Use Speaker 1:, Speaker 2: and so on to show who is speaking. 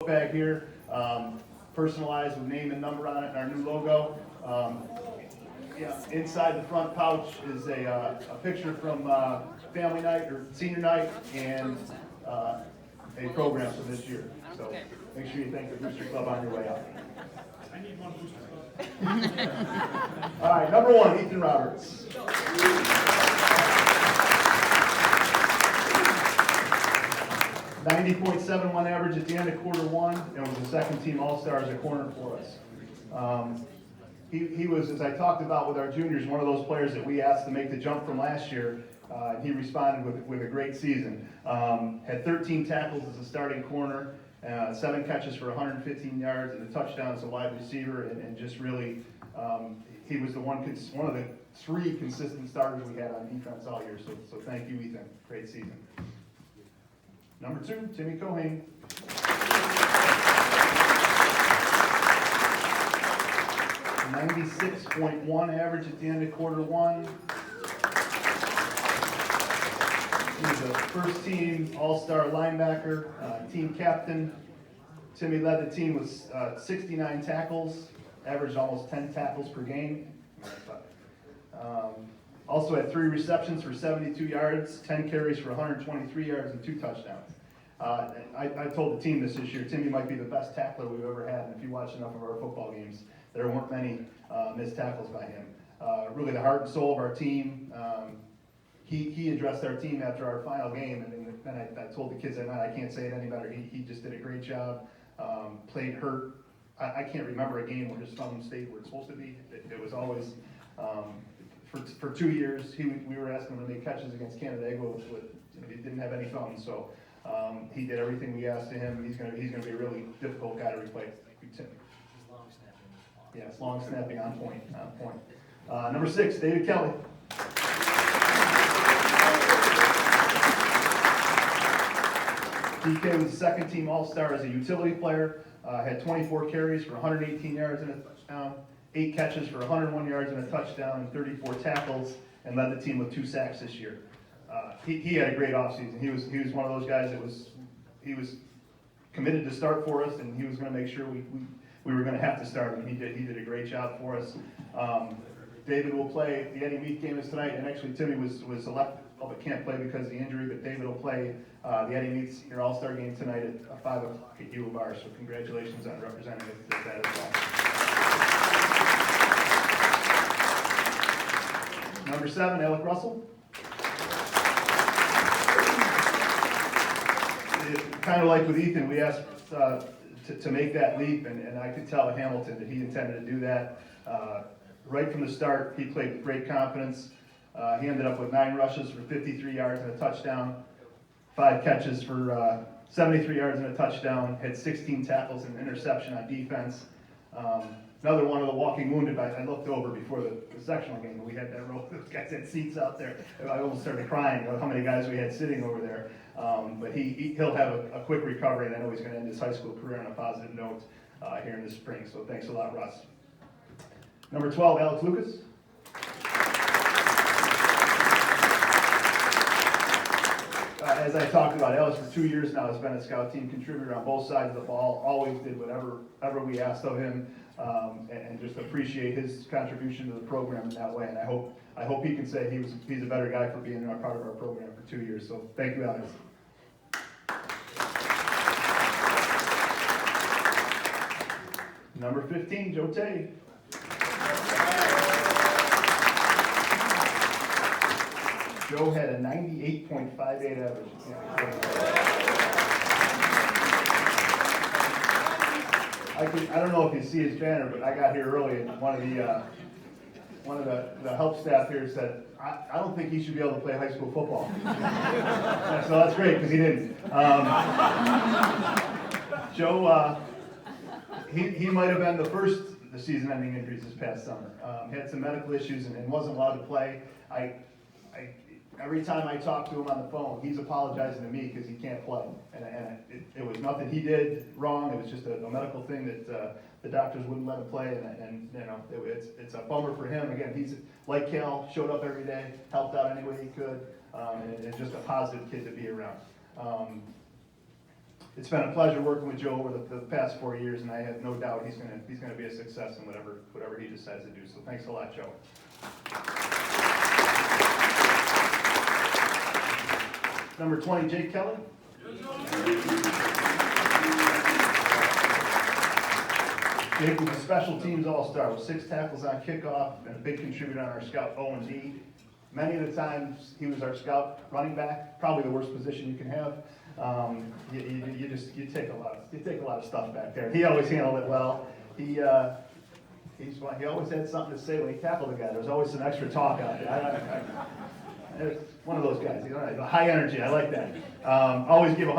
Speaker 1: bag here, personalized with name and number on it, and our new logo. Yeah, inside the front pouch is a picture from family night or senior night and a program for this year. So make sure you thank the Booster Club on your way out.
Speaker 2: I need one Booster Club.
Speaker 1: All right, number 1, Ethan Roberts. 90.71 average at the end of quarter 1, and was a second team All-Star as a corner for us. He was, as I talked about with our juniors, one of those players that we asked to make the jump from last year. He responded with a great season. Had 13 tackles as a starting corner, 7 catches for 115 yards, and a touchdown as a wide receiver, and just really, he was one of the 3 consistent starters we had on defense all year. So thank you, Ethan. Great season. Number 2, Timmy Cohane. 96.1 average at the end of quarter 1. He was a first team All-Star linebacker, team captain. Timmy led the team with 69 tackles, averaged almost 10 tackles per game. Also had 3 receptions for 72 yards, 10 carries for 123 yards, and 2 touchdowns. I told the team this year, Timmy might be the best tackler we've ever had, and if you watch enough of our football games, there weren't many missed tackles by him. Really the heart and soul of our team. He addressed our team after our final game, and then I told the kids that night, I can't say it any better. He just did a great job. Played hurt. I can't remember a game where his thumb stayed where it's supposed to be. It was always, for 2 years, we were asking him to make catches against Canandaigua he didn't have any thumbs, so he did everything we asked of him. He's gonna be a really difficult guy to replace. Yeah, it's long snapping on point. Number 6, David Kelly. DK was the second team All-Star as a utility player, had 24 carries for 118 yards and a touchdown, 8 catches for 101 yards and a touchdown, and 34 tackles, and led the team with 2 sacks this year. He had a great offseason. He was one of those guys that was committed to start for us, and he was going to make sure we were going to have to start him. He did a great job for us. David will play. The Eddie Meath game is tonight, and actually Timmy was elected, but can't play because of the injury. But David will play the Eddie Meath Senior All-Star game tonight at 5 o'clock at U of R. So congratulations on representing us at that as well. Number 7, Alec Russell. Kind of like with Ethan, we asked to make that leap, and I could tell at Hamilton that he intended to do that. Right from the start, he played with great confidence. He ended up with 9 rushes for 53 yards and a touchdown, 5 catches for 73 yards and a touchdown, had 16 tackles and an interception on defense. Another one of the walking wounded. I looked over before the sectional game, and we had that row. Those guys had seats out there. I almost started crying how many guys we had sitting over there. But he'll have a quick recovery, and I know he's going to end his high school career on a positive note here in the spring. So thanks a lot, Russ. Number 12, Alex Lucas. As I talked about, Alex for 2 years now has been a scout team contributor on both sides of the ball. Always did whatever we asked of him, and just appreciate his contribution to the program in that way. And I hope he can say he's a better guy for being a part of our program for 2 years. So thank you, Alex. Number 15, Joe Tay. Joe had a 98.58 average. I don't know if you see his banner, but I got here early, and one of the help staff here said, I don't think he should be able to play high school football. So that's great, because he didn't. Joe, he might have been the first the season-ending injuries this past summer. Had some medical issues and wasn't allowed to play. Every time I talk to him on the phone, he's apologizing to me because he can't play. And it was nothing he did wrong. It was just a medical thing that the doctors wouldn't let him play. And you know, it's a bummer for him. Again, he's like Cal, showed up every day, helped out any way he could, and just a positive kid to be around. it's been a pleasure working with Joe over the past 4 years, and I have no doubt he's gonna be a success in whatever he decides to do. So thanks a lot, Joe. Number 20, Jake Kelly. Jake was a special teams all-star with 6 tackles on kickoff and a big contributor on our scout O&D. Many of the times he was our scout running back, probably the worst position you can have. You take a lot of stuff back there. He always handled it well. He always had something to say when he tackled a guy. There was always some extra talk out there. One of those guys, high energy. I like that. Always give